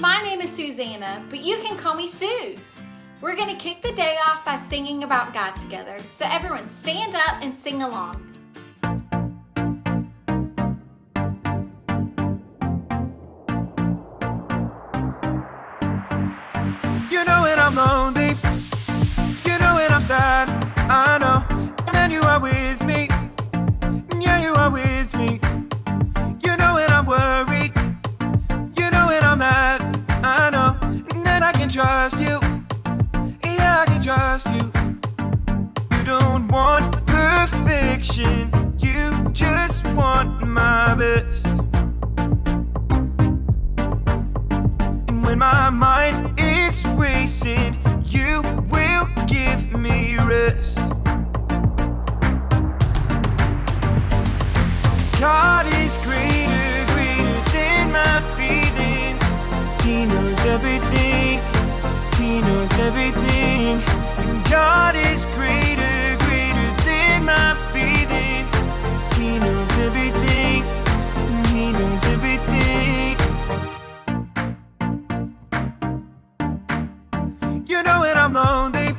my name is Suzanna, but you can call me Suze. We're gonna kick the day off by singing about God together. So everyone stand up and sing along. You know when I'm lonely, you know when I'm sad, I know. And then you are with me, yeah, you are with me. You know when I'm worried, you know when I'm mad, I know. And then I can trust you, yeah, I can trust you. You don't want perfection, you just want my best. And when my mind is racing, you will give me rest. God is greater, greater than my feelings. He knows everything, He knows everything. God is greater, greater than my feelings. He knows everything, He knows everything. You know when I'm lonely,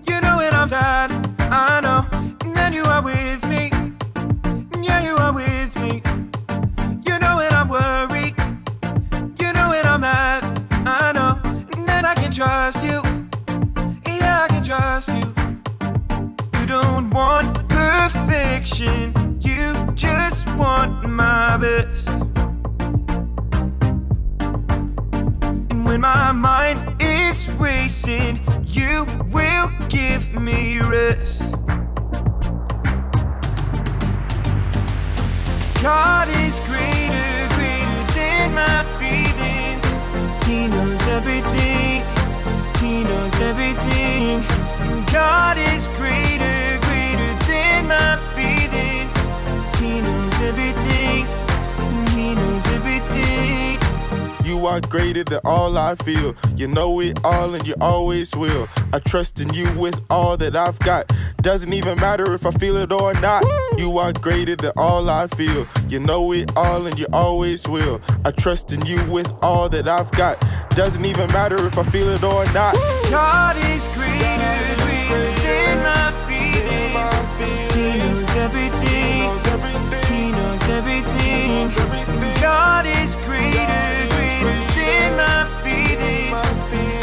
you know when I'm sad, I know. And then you are with me, yeah, you are with me. You know when I'm worried, you know when I'm mad, I know. And then I can trust you, yeah, I can trust you. You don't want perfection, you just want my best. And when my mind is racing, you will give me rest. God is greater, greater than my feelings. He knows everything, He knows everything. God is greater, greater than my feelings. He knows everything, He knows everything. You are greater than all I feel. You know it all and you always will. I trust in you with all that I've got. Doesn't even matter if I feel it or not. You are greater than all I feel. You know it all and you always will. I trust in you with all that I've got. Doesn't even matter if I feel it or not. God is greater, greater than my feelings. He knows everything, He knows everything. God is greater, greater than my feelings.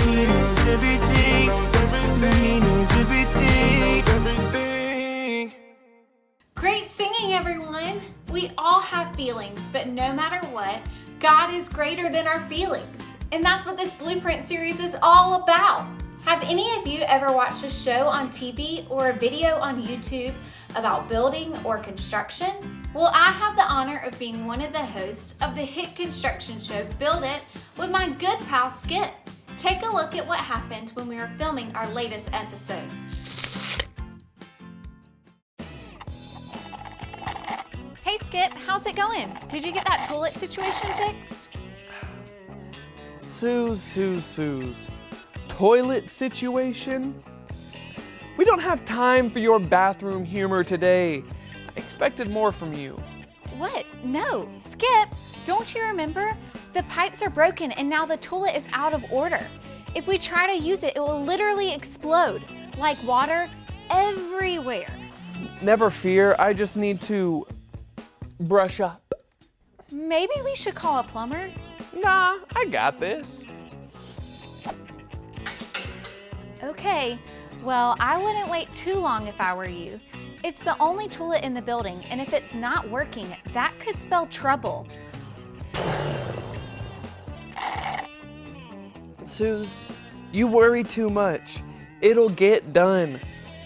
He knows everything, He knows everything. Great singing, everyone. We all have feelings, but no matter what, God is greater than our feelings. And that's what this Blueprint series is all about. Have any of you ever watched a show on TV or a video on YouTube about building or construction? Well, I have the honor of being one of the hosts of the hit construction show Build It with my good pal Skip. Take a look at what happened when we were filming our latest episode. Hey Skip, how's it going? Did you get that toilet situation fixed? Suze. Toilet situation? We don't have time for your bathroom humor today. I expected more from you. What? No, Skip, don't you remember? The pipes are broken and now the toilet is out of order. If we try to use it, it will literally explode, like water everywhere. Never fear, I just need to brush up. Maybe we should call a plumber? Nah, I got this. Okay, well, I wouldn't wait too long if I were you. It's the only toilet in the building, and if it's not working, that could spell trouble. Suze, you worry too much. It'll get done.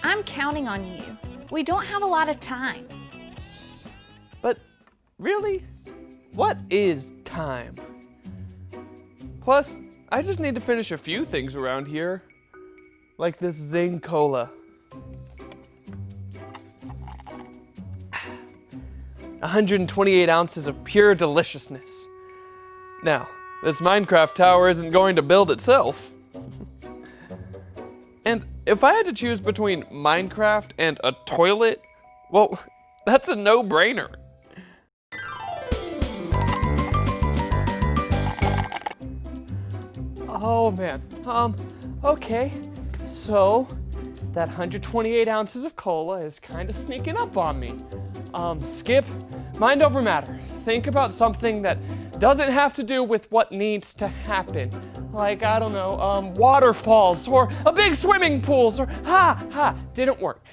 I'm counting on you. We don't have a lot of time. But really, what is time? Plus, I just need to finish a few things around here. Like this Zing Cola. 128 ounces of pure deliciousness. Now, this Minecraft tower isn't going to build itself. And if I had to choose between Minecraft and a toilet, well, that's a no-brainer. Oh man, okay. So, that 128 ounces of cola is kind of sneaking up on me. Skip, mind over matter. Think about something that doesn't have to do with what needs to happen. Like, I don't know, waterfalls or a big swimming pools or didn't work.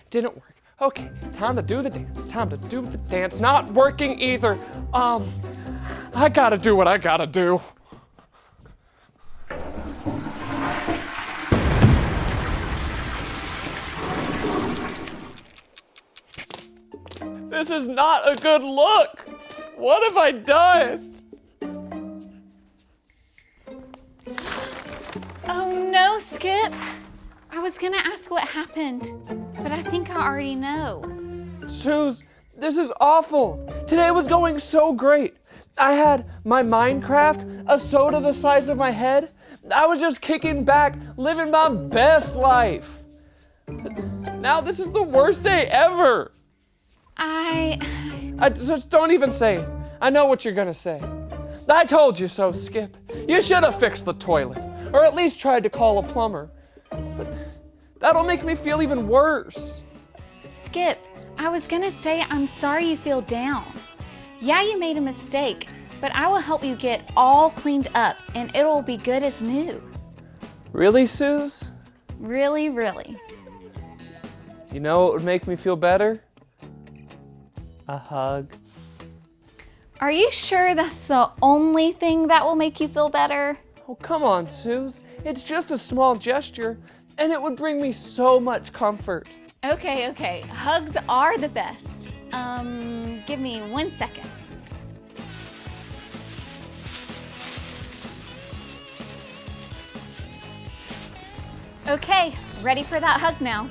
Okay, time to do the dance. Not working either. I gotta do what I gotta do. This is not a good look. What have I done? Oh no, Skip. I was gonna ask what happened, but I think I already know. Suze, this is awful. Today was going so great. I had my Minecraft, a soda the size of my head. I was just kicking back, living my best life. Now this is the worst day ever. I just don't even say it. I know what you're gonna say. I told you so, Skip. You should have fixed the toilet, or at least tried to call a plumber. But that'll make me feel even worse. Skip, I was gonna say I'm sorry you feel down. Yeah, you made a mistake, but I will help you get all cleaned up and it'll be good as new. Really, Suze? Really, really. You know what would make me feel better? A hug. Are you sure that's the only thing that will make you feel better? Oh, come on, Suze. It's just a small gesture, and it would bring me so much comfort. Okay. Hugs are the best. Give me 1 second. Okay, ready for that hug now.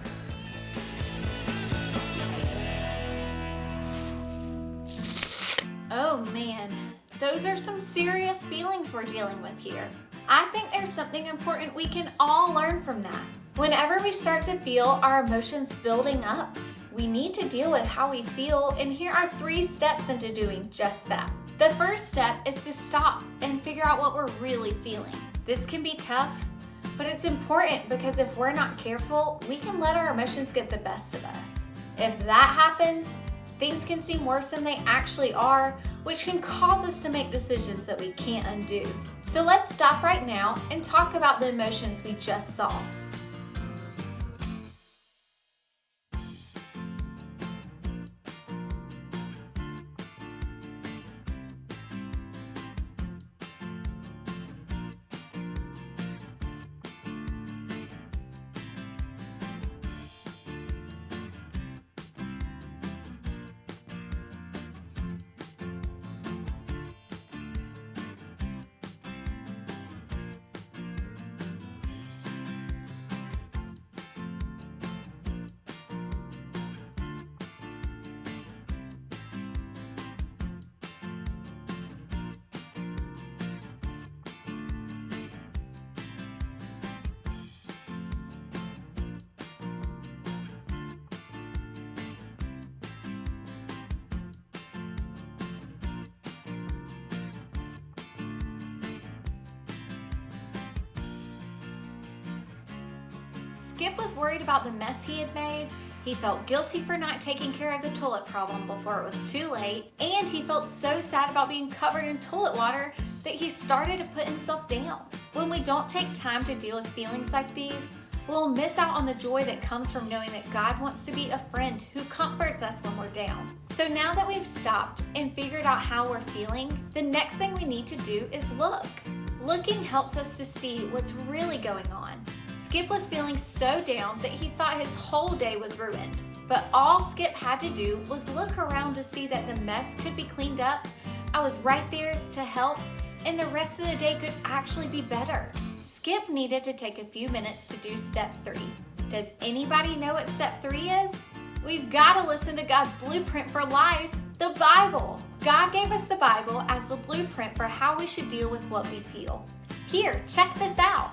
Oh man, those are some serious feelings we're dealing with here. I think there's something important we can all learn from that. Whenever we start to feel our emotions building up, we need to deal with how we feel, and here are 3 steps into doing just that. The first step is to stop and figure out what we're really feeling. This can be tough, but it's important because if we're not careful, we can let our emotions get the best of us. If that happens, things can seem worse than they actually are, which can cause us to make decisions that we can't undo. So let's stop right now and talk about the emotions we just saw. Skip was worried about the mess he had made. He felt guilty for not taking care of the toilet problem before it was too late, and he felt so sad about being covered in toilet water that he started to put himself down. When we don't take time to deal with feelings like these, we'll miss out on the joy that comes from knowing that God wants to be a friend who comforts us when we're down. So now that we've stopped and figured out how we're feeling, the next thing we need to do is look. Looking helps us to see what's really going on. Skip was feeling so down that he thought his whole day was ruined. But all Skip had to do was look around to see that the mess could be cleaned up. I was right there to help, and the rest of the day could actually be better. Skip needed to take a few minutes to do step 3. Does anybody know what step 3 is? We've got to listen to God's blueprint for life, the Bible. God gave us the Bible as the blueprint for how we should deal with what we feel. Here, check this out.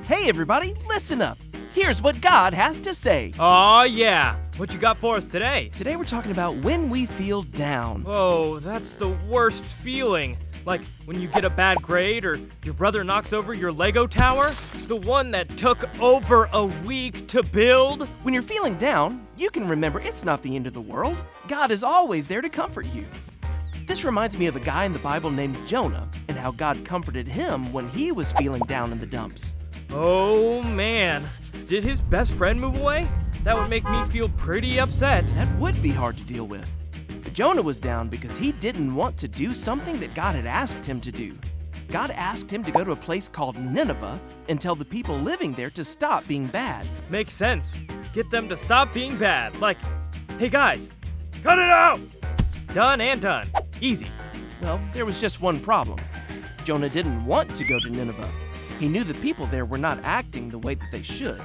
Hey everybody, listen up. Here's what God has to say. Aw, yeah. What you got for us today? Today we're talking about when we feel down. Oh, that's the worst feeling. Like when you get a bad grade or your brother knocks over your Lego tower? The one that took over a week to build? When you're feeling down, you can remember it's not the end of the world. God is always there to comfort you. This reminds me of a guy in the Bible named Jonah and how God comforted him when he was feeling down in the dumps. Oh man, did his best friend move away? That would make me feel pretty upset. That would be hard to deal with. But Jonah was down because he didn't want to do something that God had asked him to do. God asked him to go to a place called Nineveh and tell the people living there to stop being bad. Makes sense. Get them to stop being bad. Like, hey guys, cut it out! Done and done. Easy. Well, there was just one problem. Jonah didn't want to go to Nineveh. He knew the people there were not acting the way that they should,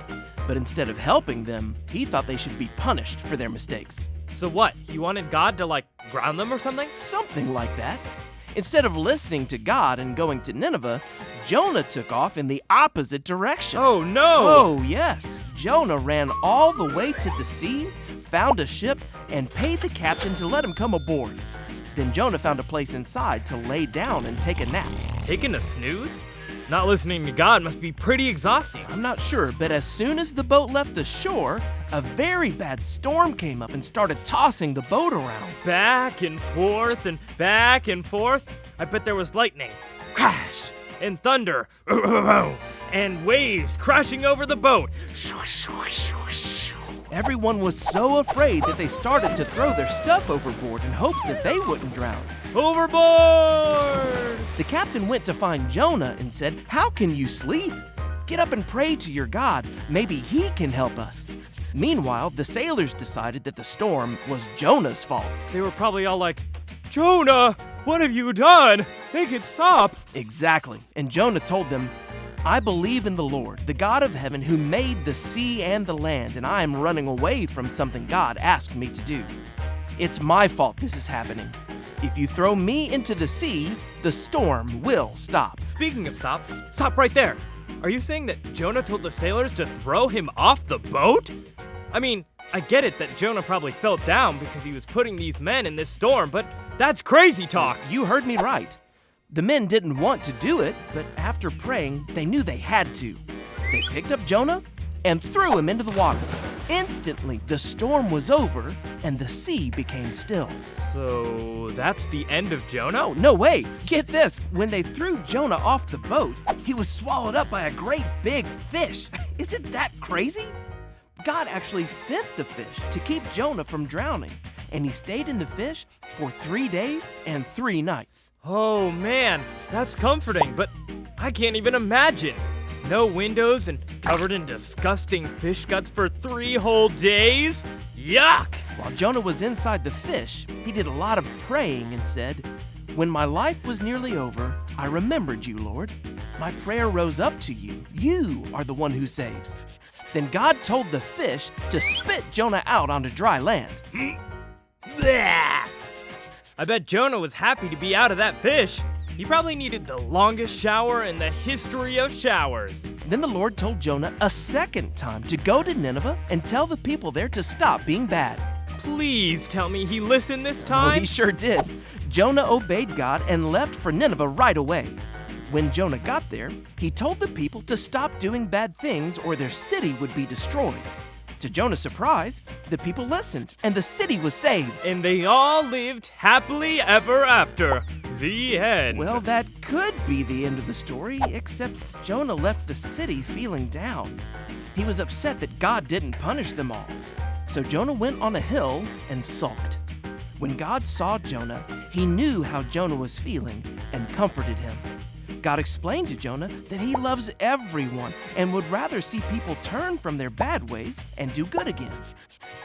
but instead of helping them, he thought they should be punished for their mistakes. So what, he wanted God to like ground them or something? Something like that. Instead of listening to God and going to Nineveh, Jonah took off in the opposite direction. Oh no! Oh, yes. Jonah ran all the way to the sea, found a ship, and paid the captain to let him come aboard. Then Jonah found a place inside to lay down and take a nap. Taking a snooze? Not listening to God must be pretty exhausting. I'm not sure, but as soon as the boat left the shore, a very bad storm came up and started tossing the boat around. Back and forth and back and forth. I bet there was lightning, crash, and thunder, and waves crashing over the boat. Everyone was so afraid that they started to throw their stuff overboard in hopes that they wouldn't drown. Overboard! The captain went to find Jonah and said, "How can you sleep? Get up and pray to your God. Maybe he can help us." Meanwhile, the sailors decided that the storm was Jonah's fault. They were probably all like, Jonah, what have you done? Make it stop. Exactly. And Jonah told them, "I believe in the Lord, the God of heaven who made the sea and the land, and I am running away from something God asked me to do. It's my fault this is happening. If you throw me into the sea, the storm will stop." Speaking of stop right there. Are you saying that Jonah told the sailors to throw him off the boat? I mean, I get it that Jonah probably felt down because he was putting these men in this storm, but that's crazy talk. You heard me right. The men didn't want to do it, but after praying, they knew they had to. They picked up Jonah and threw him into the water. Instantly, the storm was over and the sea became still. So that's the end of Jonah? No, wait. Get this. When they threw Jonah off the boat, he was swallowed up by a great big fish. Isn't that crazy? God actually sent the fish to keep Jonah from drowning, and he stayed in the fish for 3 days and 3 nights. Oh man, that's comforting, but I can't even imagine. No windows and covered in disgusting fish guts for 3 whole days? Yuck! While Jonah was inside the fish, he did a lot of praying and said, "When my life was nearly over, I remembered you, Lord. My prayer rose up to you. You are the one who saves." Then God told the fish to spit Jonah out onto dry land. Bleh! I bet Jonah was happy to be out of that fish. He probably needed the longest shower in the history of showers. Then the Lord told Jonah a second time to go to Nineveh and tell the people there to stop being bad. Please tell me he listened this Oh, time? he sure did. Jonah obeyed God and left for Nineveh right away. When Jonah got there, he told the people to stop doing bad things or their city would be destroyed. To Jonah's surprise, the people listened and the city was saved. And they all lived happily ever after. The end. Well, that could be the end of the story, except Jonah left the city feeling down. He was upset that God didn't punish them all. So Jonah went on a hill and sulked. When God saw Jonah, he knew how Jonah was feeling and comforted him. God explained to Jonah that he loves everyone and would rather see people turn from their bad ways and do good again.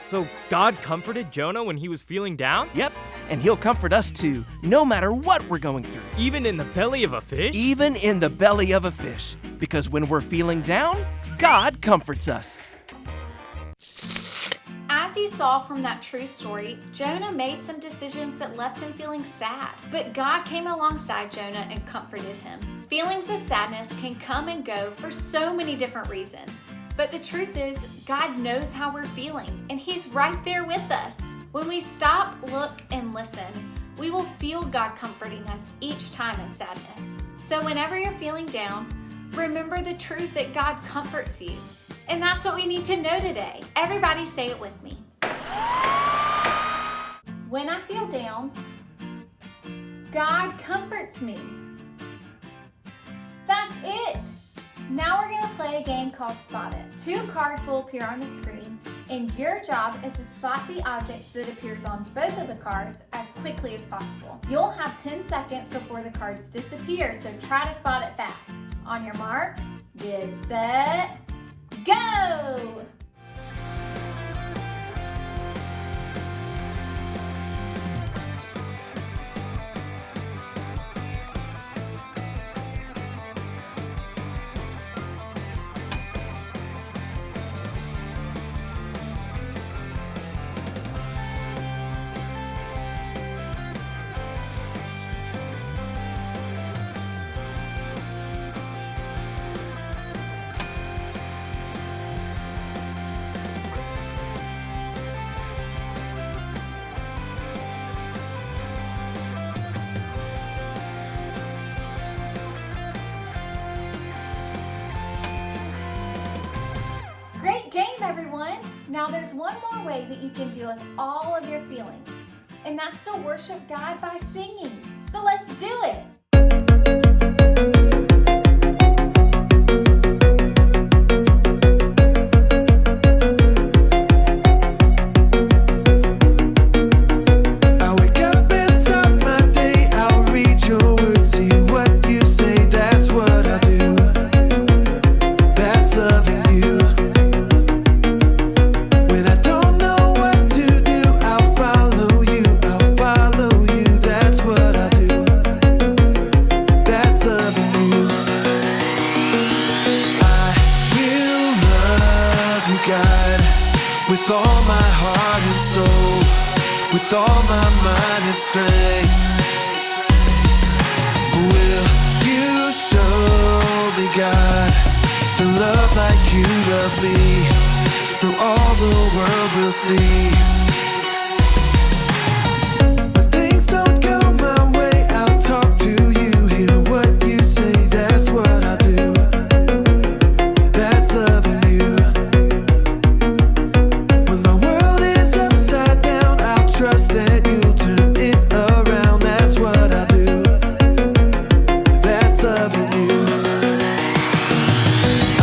So God comforted Jonah when he was feeling down? Yep, and he'll comfort us too, no matter what we're going through. Even in the belly of a fish? Even in the belly of a fish. Because when we're feeling down, God comforts us. As you saw from that true story, Jonah made some decisions that left him feeling sad. But God came alongside Jonah and comforted him. Feelings of sadness can come and go for so many different reasons. But the truth is, God knows how we're feeling, and He's right there with us. When we stop, look, and listen, we will feel God comforting us each time in sadness. So whenever you're feeling down, remember the truth that God comforts you. And that's what we need to know today. Everybody say it with me. When I feel down, God comforts me. That's it. Now we're going to play a game called Spot It. 2 cards will appear on the screen, and your job is to spot the objects that appears on both of the cards as quickly as possible. You'll have 10 seconds before the cards disappear, so try to spot it fast. On your mark, get set, go! Great game, everyone! Now there's one more way that you can deal with all of your feelings, and that's to worship God by singing. So let's do it! I wake up and start my day. I'll read your words, see what you say. That's what I do. That's loving you. When I don't know what to do, I'll follow you. I'll follow you. That's what I do. That's loving you. I will love you, God, with all my heart and soul, with all my mind and strength. Will you show me, God, to love like you love me, so all the world will see? When things don't go my way, I'll talk to you, hear what you say. That's what I do. That's loving you. When my world is upside down, I'll trust that you'll turn it around. That's what I do. That's loving you. I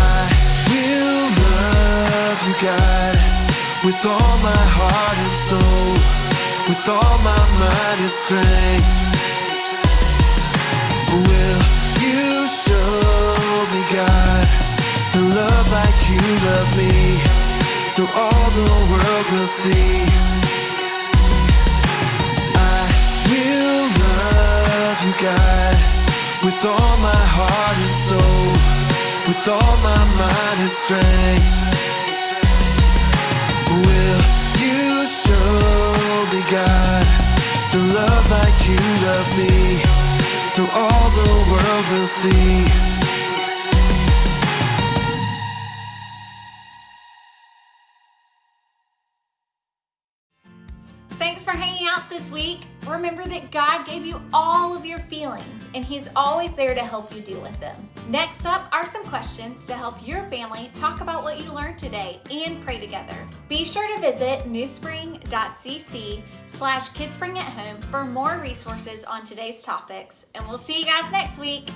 will love you, God, with all my heart and soul, with all my mind and strength. Will you show me, God, to love like you love me, so all the world will see? I will love you, God, with all my heart and soul, with all my mind and strength. Will you show me, God, to love like you love me, so all the world will see? Thanks for hanging out this week. Remember that God gave you all of your feelings, and He's always there to help you deal with them. Next up are some questions to help your family talk about what you learned today and pray together. Be sure to visit newspring.cc/KidsSpring at Home for more resources on today's topics, and we'll see you guys next week.